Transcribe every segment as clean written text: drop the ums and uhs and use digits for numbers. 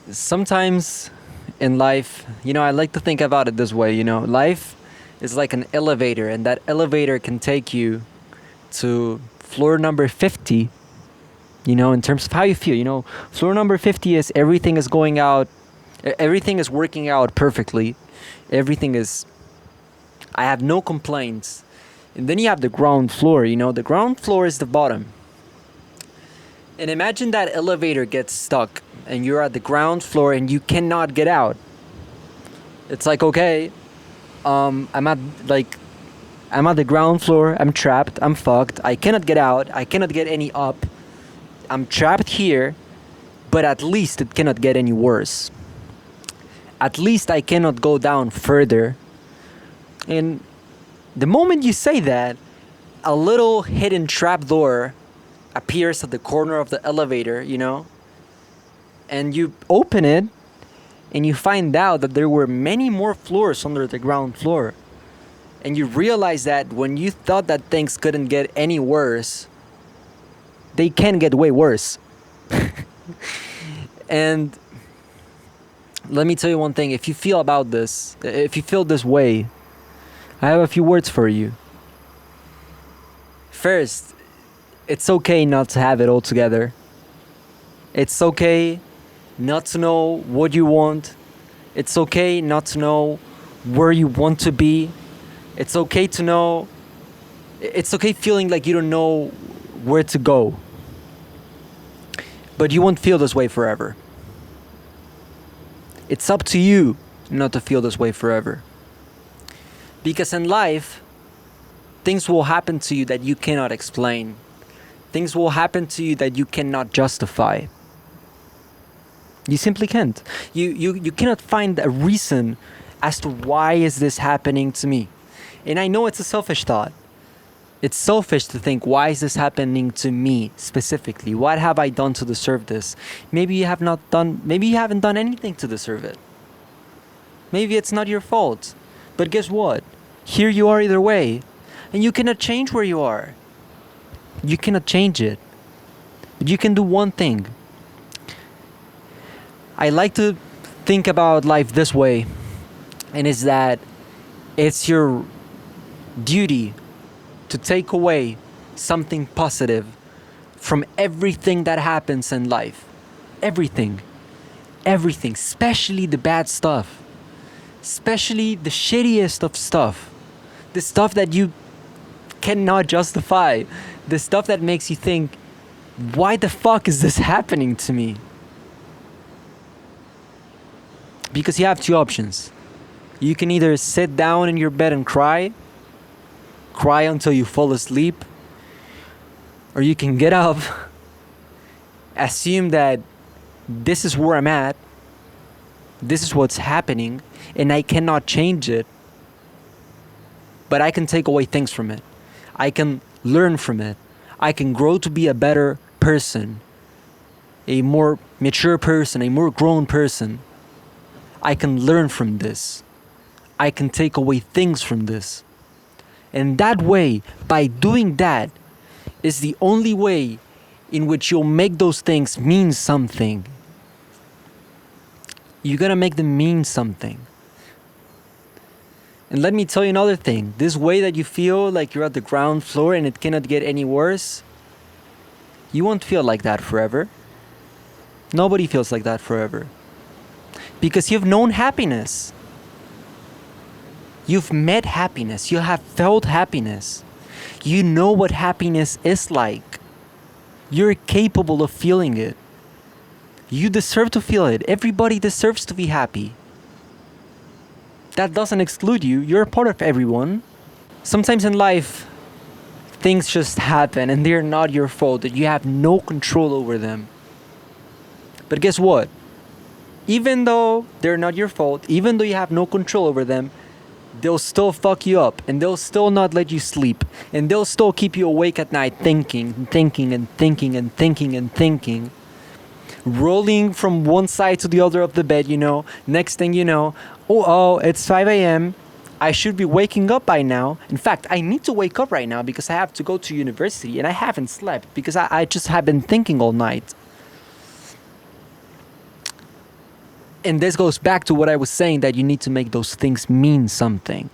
Sometimes in life, I like to think about it this way, life is like an elevator, and that elevator can take you to floor number 50, in terms of how you feel. Floor number 50 is everything is going out, everything is working out perfectly. Everything is, I have no complaints. And then you have the ground floor, the ground floor is the bottom. And imagine that elevator gets stuck and you're at the ground floor and you cannot get out. It's like, okay, I'm at the ground floor. I'm trapped. I'm fucked. I cannot get out. I cannot get any up. I'm trapped here, but at least it cannot get any worse. At least I cannot go down further. And the moment you say that, a little hidden trap door appears at the corner of the elevator, and you open it and you find out that there were many more floors under the ground floor. And you realize that when you thought that things couldn't get any worse, they can get way worse. And let me tell you one thing. If you feel this way, I have a few words for you. First, it's okay not to have it all together. It's okay not to know what you want. It's okay not to know where you want to be. It's okay feeling like you don't know where to go. But you won't feel this way forever. It's up to you not to feel this way forever. Because in life, things will happen to you that you cannot explain. Things will happen to you that you cannot justify. You simply can't. You cannot find a reason as to why is this happening to me. And I know it's a selfish thought. It's selfish to think, why is this happening to me specifically? What have I done to deserve this? Maybe you haven't done anything to deserve it. Maybe it's not your fault. But guess what? Here you are either way. And you cannot change where you are. You cannot change it. But you can do one thing. I like to think about life this way. And it's that it's your duty to take away something positive from everything that happens in life. Everything. Everything. Especially the bad stuff. Especially the shittiest of stuff. The stuff that you cannot justify. The stuff that makes you think, why the fuck is this happening to me? Because you have two options. You can either sit down in your bed and cry until you fall asleep, or you can get up, assume that this is where I'm at, this is what's happening, and I cannot change it, but I can take away things from it. I can learn from it. I can grow to be a better person, a more mature person, a more grown person. I can learn from this. I can take away things from this. And that way, by doing that, is the only way in which you'll make those things mean something. You gotta make them mean something. And let me tell you another thing. This way that you feel like you're at the ground floor and it cannot get any worse, you won't feel like that forever. Nobody feels like that forever. Because you've known happiness. You've met happiness. You have felt happiness. You know what happiness is like. You're capable of feeling it. You deserve to feel it. Everybody deserves to be happy. That doesn't exclude you. You're a part of everyone. Sometimes in life, things just happen and they're not your fault. That you have no control over them. But guess what? Even though they're not your fault, even though you have no control over them, they'll still fuck you up, and they'll still not let you sleep, and they'll still keep you awake at night thinking, rolling from one side to the other of the bed, Next thing you know, it's 5 a.m. I should be waking up by now. In fact, I need to wake up right now because I have to go to university, and I haven't slept because I just have been thinking all night. And this goes back to what I was saying, that you need to make those things mean something.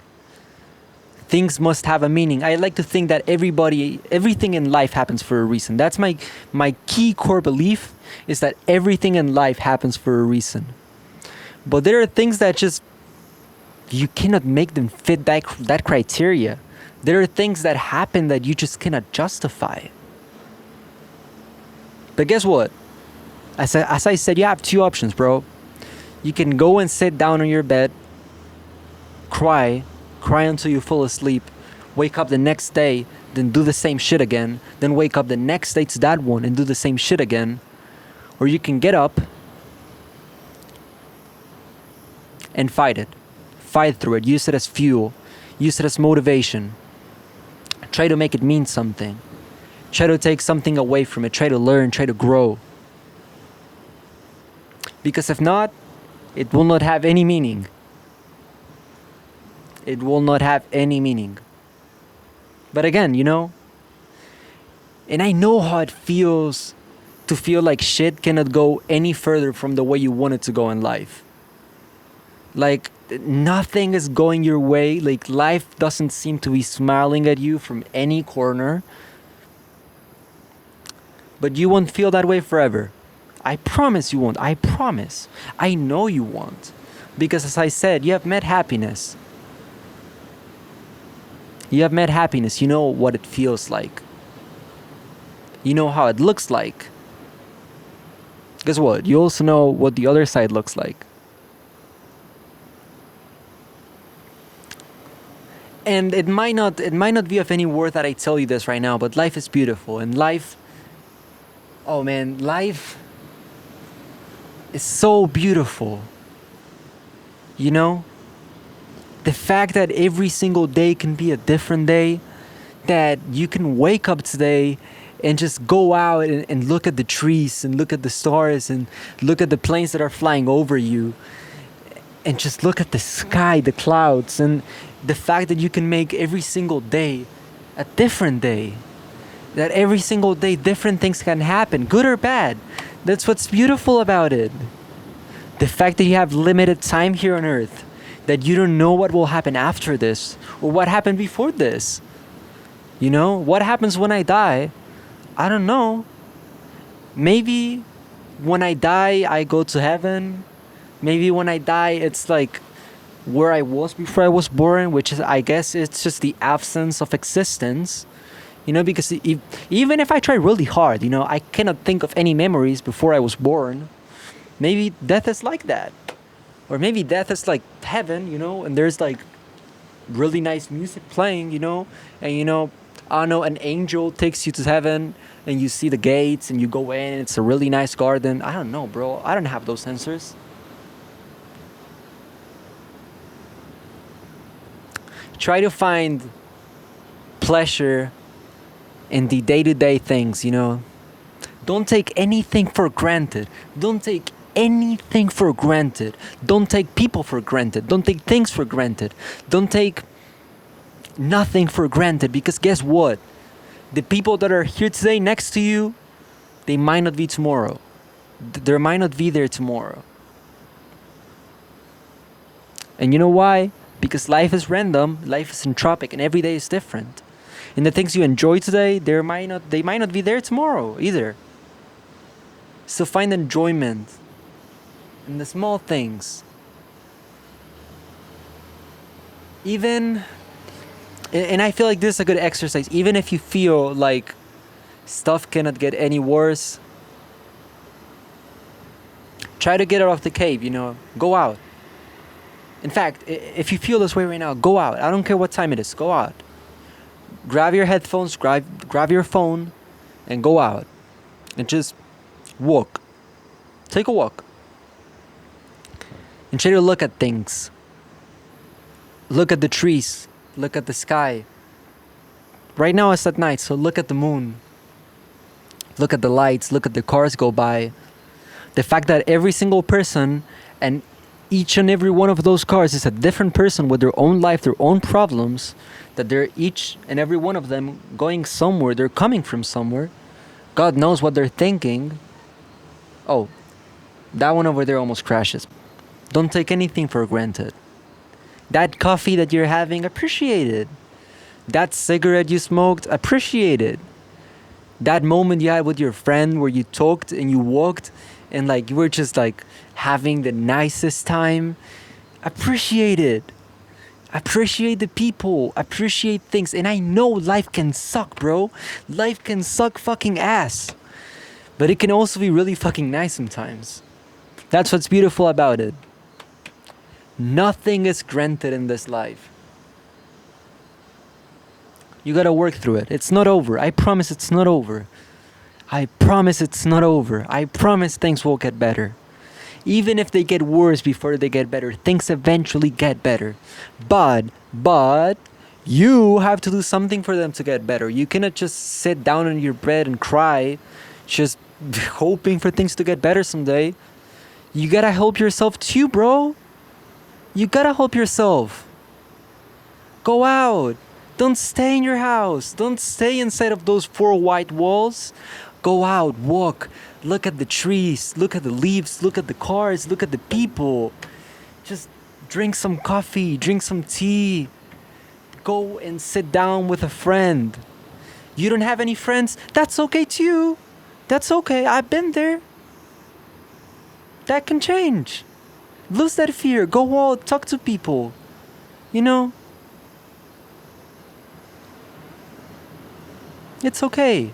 Things must have a meaning. I like to think that everything in life happens for a reason. That's my key core belief, is that everything in life happens for a reason. But there are things that just, you cannot make them fit that criteria. There are things that happen that you just cannot justify. But guess what? As I said, you have two options, bro. You can go and sit down on your bed, cry until you fall asleep, wake up the next day, then do the same shit again, then wake up the next day to that one and do the same shit again. Or you can get up and fight it. Fight through it. Use it as fuel. Use it as motivation. Try to make it mean something. Try to take something away from it. Try to learn. Try to grow. Because if not, it will not have any meaning. It will not have any meaning. But again, and I know how it feels to feel like shit cannot go any further from the way you want it to go in life. Like, nothing is going your way. Like, life doesn't seem to be smiling at you from any corner. But you won't feel that way forever. I promise you won't. I promise. I know you won't. Because as I said, you have met happiness. You have met happiness. You know what it feels like. You know how it looks like. Guess what? You also know what the other side looks like. And it might not be of any worth that I tell you this right now, but life is beautiful. And life is so beautiful. The fact that every single day can be a different day, that you can wake up today and just go out and look at the trees and look at the stars and look at the planes that are flying over you and just look at the sky, the clouds, and the fact that you can make every single day a different day, that every single day different things can happen, good or bad. That's what's beautiful about it. The fact that you have limited time here on earth, that you don't know what will happen after this or what happened before this. What happens when I die? I don't know. Maybe when I die, I go to heaven. Maybe when I die, it's like where I was before I was born, which is, I guess, it's just the absence of existence. Because even if I try really hard, I cannot think of any memories before I was born. Maybe death is like that. Or maybe death is like heaven, and there's like really nice music playing, and I don't know, an angel takes you to heaven and you see the gates and you go in, it's a really nice garden. I don't know, bro. I don't have those answers. Try to find pleasure in the day-to-day things, Don't take anything for granted. Don't take anything for granted. Don't take people for granted. Don't take things for granted. Don't take nothing for granted, because guess what? The people that are here today next to you, they might not be tomorrow. They might not be there tomorrow. And you know why? Because life is random, life is entropic, and every day is different. And the things you enjoy today, they might not be there tomorrow either. So find enjoyment in the small things. And I feel like this is a good exercise. Even if you feel like stuff cannot get any worse, try to get out of the cave, Go out. In fact, if you feel this way right now, go out. I don't care what time it is. Go out. Grab your headphones, grab your phone, and go out. And just walk. Take a walk. And try to look at things. Look at the trees. Look at the sky. Right now it's at night, so look at the moon. Look at the lights. Look at the cars go by. The fact that every single person and each and every one of those cars is a different person with their own life, their own problems, that they're each and every one of them going somewhere. They're coming from somewhere. God knows what they're thinking. Oh, that one over there almost crashes. Don't take anything for granted. That coffee that you're having, appreciate it. That cigarette you smoked, appreciate it. That moment you had with your friend where you talked and you walked and like you were just like having the nicest time, appreciate it. Appreciate the people, appreciate things. And I know life can suck, bro. Life can suck fucking ass. But it can also be really fucking nice sometimes. That's what's beautiful about it. Nothing is granted in this life. You gotta work through it. It's not over. I promise it's not over. I promise it's not over. I promise things will get better. Even if they get worse before they get better, things eventually get better. But, you have to do something for them to get better. You cannot just sit down on your bed and cry, just hoping for things to get better someday. You gotta help yourself too, bro. You gotta help yourself. Go out. Don't stay in your house. Don't stay inside of those four white walls. Go out, walk, look at the trees, look at the leaves, look at the cars, look at the people. Just drink some coffee, drink some tea. Go and sit down with a friend. You don't have any friends? That's okay too. That's okay. I've been there. That can change. Lose that fear. Go out, talk to people. You know? It's okay.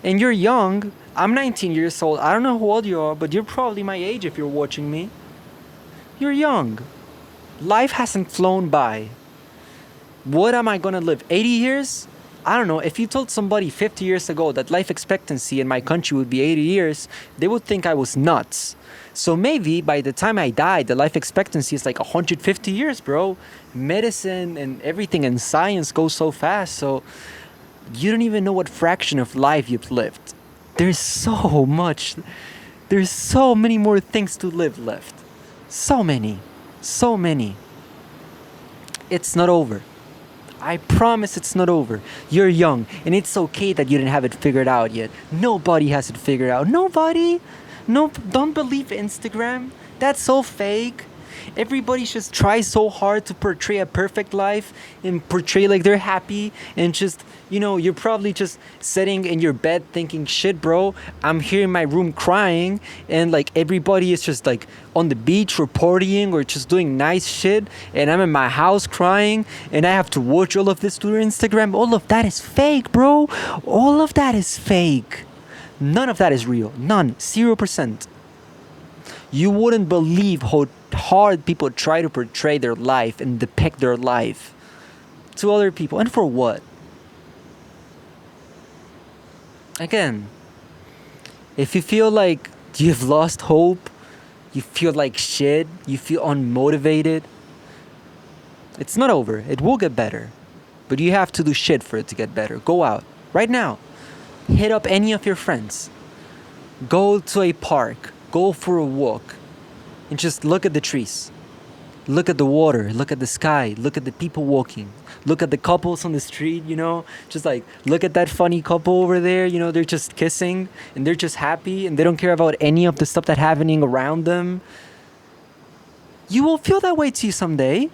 And you're young. I'm 19 years old. I don't know how old you are, but you're probably my age if you're watching me. You're young. Life hasn't flown by. What am I gonna live? 80 years? I don't know. If you told somebody 50 years ago that life expectancy in my country would be 80 years, they would think I was nuts. So maybe by the time I die, the life expectancy is like 150 years, bro. Medicine and everything and science goes so fast, so you don't even know what fraction of life you've lived. There's so much. There's so many more things to live left. So many. So many. It's not over. I promise it's not over. You're young, and it's okay that you didn't have it figured out yet. Nobody has it figured out. Nobody. No, don't believe Instagram. That's so fake. Everybody just tries so hard to portray a perfect life and portray like they're happy and just, you're probably just sitting in your bed thinking, shit, bro, I'm here in my room crying and like everybody is just like on the beach or partying or just doing nice shit and I'm in my house crying and I have to watch all of this through Instagram. All of that is fake, bro. All of that is fake. None of that is real. None. 0%. You wouldn't believe how hard people try to portray their life and depict their life to other people. And for what? Again, if you feel like you've lost hope, you feel like shit, you feel unmotivated, it's not over. It will get better. But you have to do shit for it to get better. Go out. Right now. Hit up any of your friends. Go to a park. Go for a walk. And just look at the trees. Look at the water. Look at the sky. Look at the people walking. Look at the couples on the street, Just like, look at that funny couple over there, they're just kissing. And they're just happy. And they don't care about any of the stuff that's happening around them. You will feel that way too someday.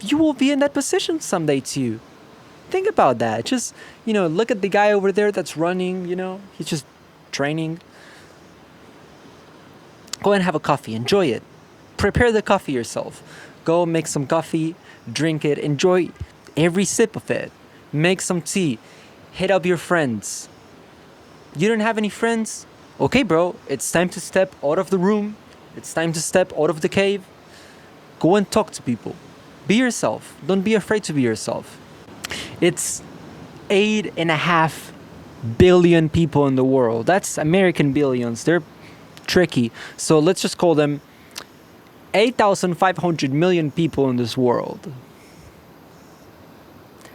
You will be in that position someday too. Think about that. Just, look at the guy over there that's running, he's just training. Go and have a coffee. Enjoy it. Prepare the coffee yourself. Go make some coffee, drink it, enjoy every sip of it. Make some tea. Hit up your friends. You don't have any friends? Okay, bro, it's time to step out of the room. It's time to step out of the cave. Go and talk to people. Be yourself. Don't be afraid to be yourself. It's 8.5 billion people in the world. That's American billions. They're tricky. So let's just call them 8,500 million people in this world.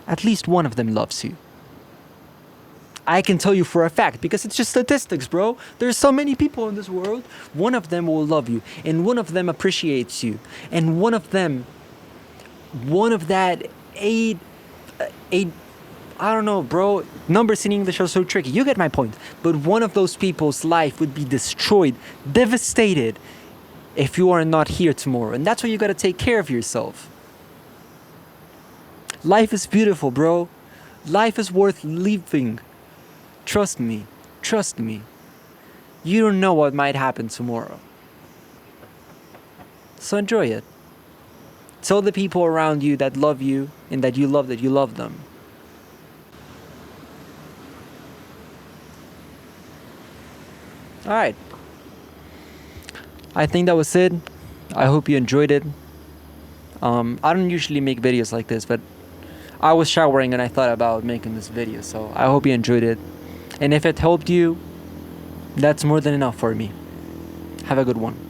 At least one of them loves you. I can tell you for a fact because it's just statistics, bro. There's so many people in this world. One of them will love you and one of them appreciates you. And one of that eight, I don't know, bro. Numbers in English are so tricky. You get my point. But one of those people's life would be destroyed, devastated, if you are not here tomorrow. And that's why you gotta take care of yourself. Life is beautiful, bro. Life is worth living. Trust me. Trust me. You don't know what might happen tomorrow. So enjoy it. Tell the people around you that love you and that you love them. Alright. I think that was it. I hope you enjoyed it. I don't usually make videos like this, but I was showering and I thought about making this video, so I hope you enjoyed it. And if it helped you, that's more than enough for me. Have a good one.